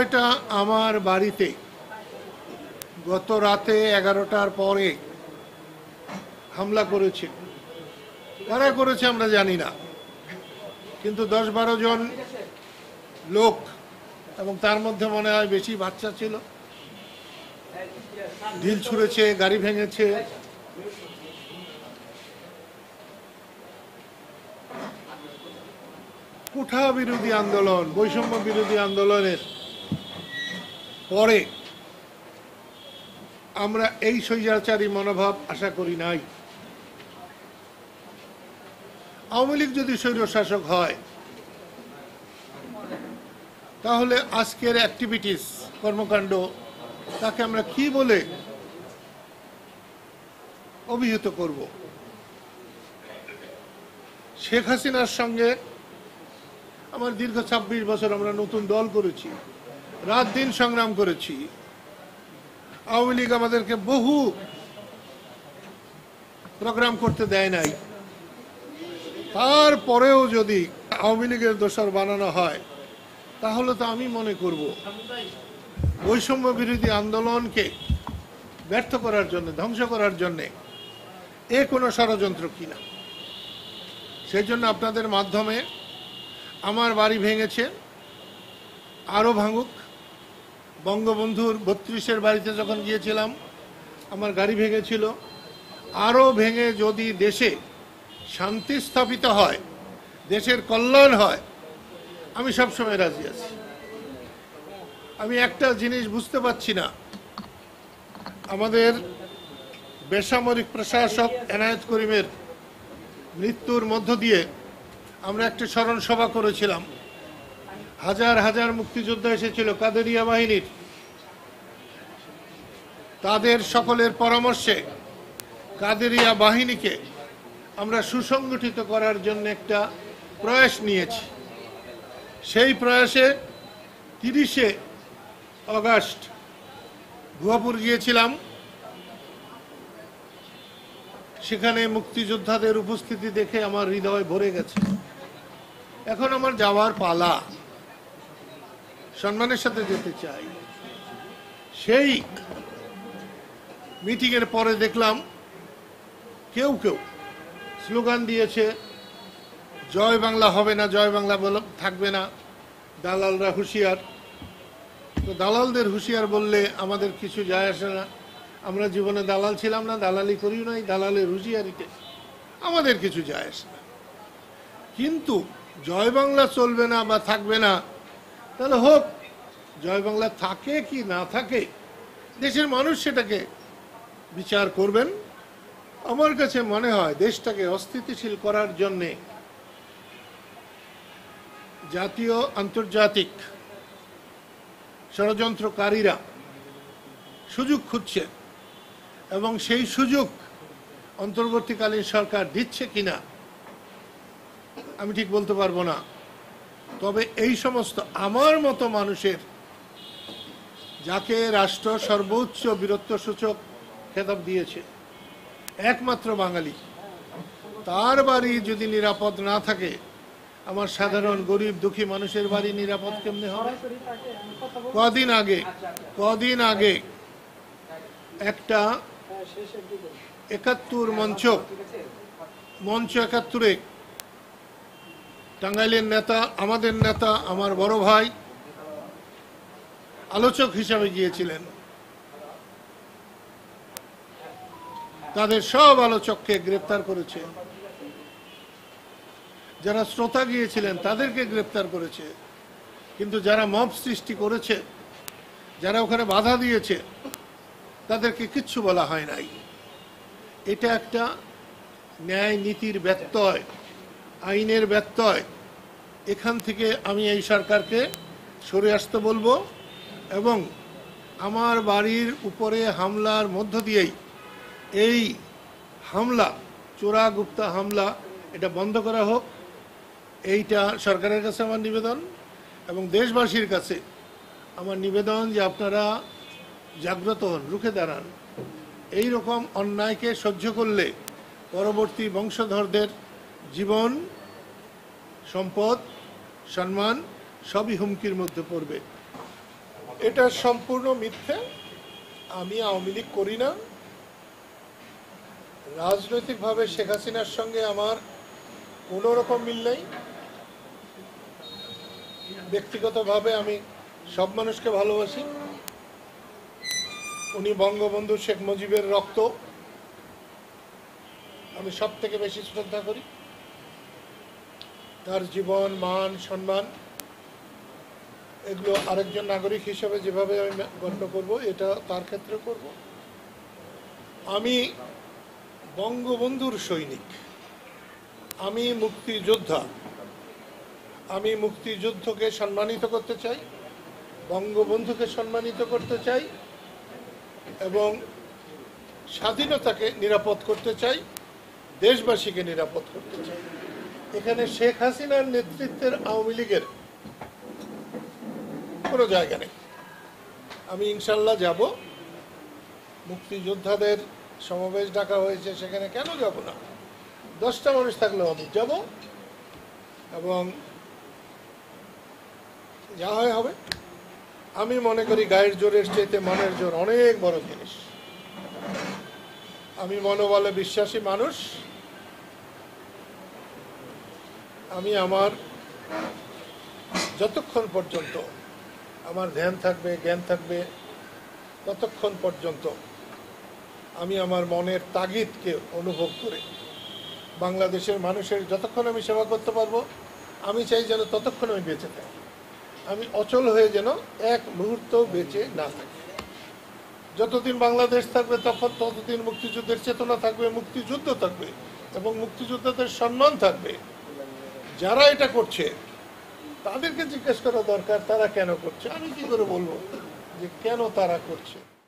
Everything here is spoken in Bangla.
এটা আমার বাড়িতে গত রাতে 11টার পরে হামলা করেছে। কারা করেছে আমরা জানি না, কিন্তু 10-12 জন লোক, এবং তার মধ্যে মনে হয় বেশি বাচ্চা ছিল, ঢিল ছুঁড়েছে, গাড়ি ভেঙেছে। কুঠা বিরোধী আন্দোলন, বৈষম্য বিরোধী আন্দোলনের পরে আমরা এই স্বৈরাচারী মনোভাব আশা করি নাই। আওয়ামী লীগ যদি স্বৈরশাসক হয় তাহলে আজকের অ্যাক্টিভিটিস, কর্মকাণ্ড, তাকে আমরা কি বলে অভিহিত করব? শেখ হাসিনার সঙ্গে আমার দীর্ঘ 26 বছর আমরা নতুন দল করেছি, রাত দিন সংগ্রাম করেছি। আওয়ামী লীগ আমাদেরকে বহু প্রোগ্রাম করতে দেয় নাই। তারপরেও যদি আওয়ামী লীগের দোসর বানানো হয় তাহলে তো আমি মনে করব বৈষম্য বিরোধী আন্দোলনকে ব্যর্থ করার জন্য, ধ্বংস করার জন্য এ কোনো ষড়যন্ত্র কিনা। সেই জন্য আপনাদের মাধ্যমে আমার বাড়ি ভেঙেছে, আরও ভাঙুক। বঙ্গবন্ধুর 32-এর বাড়িতে যখন গিয়েছিলাম আমার গাড়ি ভেঙেছিল, আরও ভেঙে যদি দেশে শান্তি স্থাপিত হয়, দেশের কল্যাণ হয়, আমি সবসময় রাজি আছি। আমি একটা জিনিস বুঝতে পারছি না, আমাদের বেসামরিক প্রশাসক এনায়েত করিমের মৃত্যুর মধ্য দিয়ে আমরা একটি স্মরণ সভা করেছিলাম। হাজার হাজার মুক্তিযোদ্ধা এসেছিল কাদেরিয়া বাহিনীর। তাদের সকলের পরামর্শে কাদেরিয়া বাহিনীকে আমরা সুসংগঠিত করার জন্য একটা প্রয়াস নিয়েছি। সেই প্রয়াসে 30শে অগাস্ট ভুয়াপুর গিয়েছিলাম। সেখানে মুক্তিযোদ্ধাদের উপস্থিতি দেখে আমার হৃদয় ভরে গেছে। এখন আমার যাওয়ার পালা, সম্মানের সাথে যেতে চাই। সেই মিটিংয়ের পরে দেখলাম কেউ কেউ স্লোগান দিয়েছে, জয় বাংলা হবে না, জয় বাংলা থাকবে না, দালালরা হুঁশিয়ার। তো দালালদের হুঁশিয়ার বললে আমাদের কিছু যায় আসে না। আমরা জীবনে দালাল ছিলাম না, দালালি করিও নাই, দালালের হুঁশিয়ারিতে আমাদের কিছু যায় আসে না। কিন্তু জয় বাংলা চলবে না বা থাকবে না, তাহলে হোক, জয় বাংলা থাকে কি না থাকে দেশের মানুষ সেটাকে বিচার করবেন। আমার কাছে মনে হয় দেশটাকে অস্থিতিশীল করার জন্যে জাতীয় আন্তর্জাতিক ষড়যন্ত্রকারীরা সুযোগ খুঁজছে, এবং সেই সুযোগ অন্তর্বর্তীকালীন সরকার দিচ্ছে কিনা আমি ঠিক বলতে পারবো না। তবে এই সমস্ত আমার মতো মানুষের, যাকে রাষ্ট্র সর্বোচ্চ বীরত্বসূচক খেতাব দিয়েছে, একমাত্র বাঙালি, তার বাড়ি যদি নিরাপদ না থাকে, আমার সাধারণ গরিব দুঃখী মানুষের বাড়ি নিরাপদ কেমনে হবে? কদিন আগে একটা 71 মঞ্চ 71-এ টাঙ্গাইলের নেতা, আমাদের নেতা, আমার বড় ভাই আলোচক হিসাবে গিয়েছিলেন। তাদের সব আলোচককে গ্রেপ্তার করেছে। যারা শ্রোতা গিয়েছিলেন তাদেরকে গ্রেপ্তার করেছে। কিন্তু যারা মব সৃষ্টি করেছে, যারা ওখানে বাধা দিয়েছে, তাদেরকে কিচ্ছু বলা হয় নাই। এটা একটা ন্যায় নীতির ব্যত্যয়, আইনের ব্যত্যয়। এখান থেকে আমি এই সরকারকে সরে আসতে বলবো, এবং আমার বাড়ির উপরে হামলার মধ্য দিয়েই এই হামলা, চোরা গুপ্তা হামলা, এটা বন্ধ করা হোক। এইটা সরকারের কাছে আমার নিবেদন, এবং দেশবাসীর কাছে আমার নিবেদন যে আপনারা জাগ্রত হন, রুখে দাঁড়ান। এই রকম অন্যায়কে সহ্য করলে পরবর্তী বংশধরদের জীবন, সম্পদ, সম্মান সবই হুমকির মধ্যে পড়বে। এটা সম্পূর্ণ মিথ্যে। আমি আওয়ামী লীগ করি না। রাজনৈতিকভাবে শেখ হাসিনার সঙ্গে আমার কোনো রকম মিল নেই। ব্যক্তিগতভাবে আমি সব মানুষকে ভালোবাসি। উনি বঙ্গবন্ধু শেখ মুজিবের রক্ত আমি সব থেকে বেশি শ্রদ্ধা করি। তার জীবন, মান, সম্মান এগুলো আরেকজন নাগরিক হিসেবে যেভাবে আমি গণ্য করব, এটা তার ক্ষেত্রে করব। আমি বঙ্গবন্ধুর সৈনিক, আমি মুক্তিযোদ্ধা। আমি মুক্তিযুদ্ধকে সম্মানিত করতে চাই, বঙ্গবন্ধুকে সম্মানিত করতে চাই এবং স্বাধীনতাকে নিরাপদ করতে চাই, দেশবাসীকে নিরাপদ করতে চাই। এখানে শেখ হাসিনার নেতৃত্বের আওয়ামী লীগের কোনো জায়গা নেই। আমি ইনশাল্লাহ যাব। মুক্তিযোদ্ধাদের সমাবেশ ডাকা হয়েছে, সেখানে কেন যাব না? 10টা মানুষ থাকলেও আমি যাব এবং যা হয় হবে। আমি মনে করি গায়ের জোরের চাইতে মনের জোর অনেক বড় জিনিস। আমি মনোবলে বিশ্বাসী মানুষ। আমি আমার যতক্ষণ পর্যন্ত আমার ধ্যান থাকবে, জ্ঞান থাকবে, ততক্ষণ পর্যন্ত আমি আমার মনের তাগিদকে অনুভব করে বাংলাদেশের মানুষের যতক্ষণ আমি সেবা করতে পারবো, আমি চাই যেন ততক্ষণ আমি বেঁচে থাকি। আমি অচল হয়ে যেন এক মুহূর্ত বেঁচে না থাকি। যতদিন বাংলাদেশ থাকবে ততদিন মুক্তিযুদ্ধের চেতনা থাকবে, মুক্তিযুদ্ধ থাকবে এবং মুক্তিযোদ্ধাদের সম্মান থাকবে। যারা এটা করছে তাদেরকে জিজ্ঞেস করা দরকার তারা কেন করছে। আমি কি করে বলবো যে কেন তারা করছে?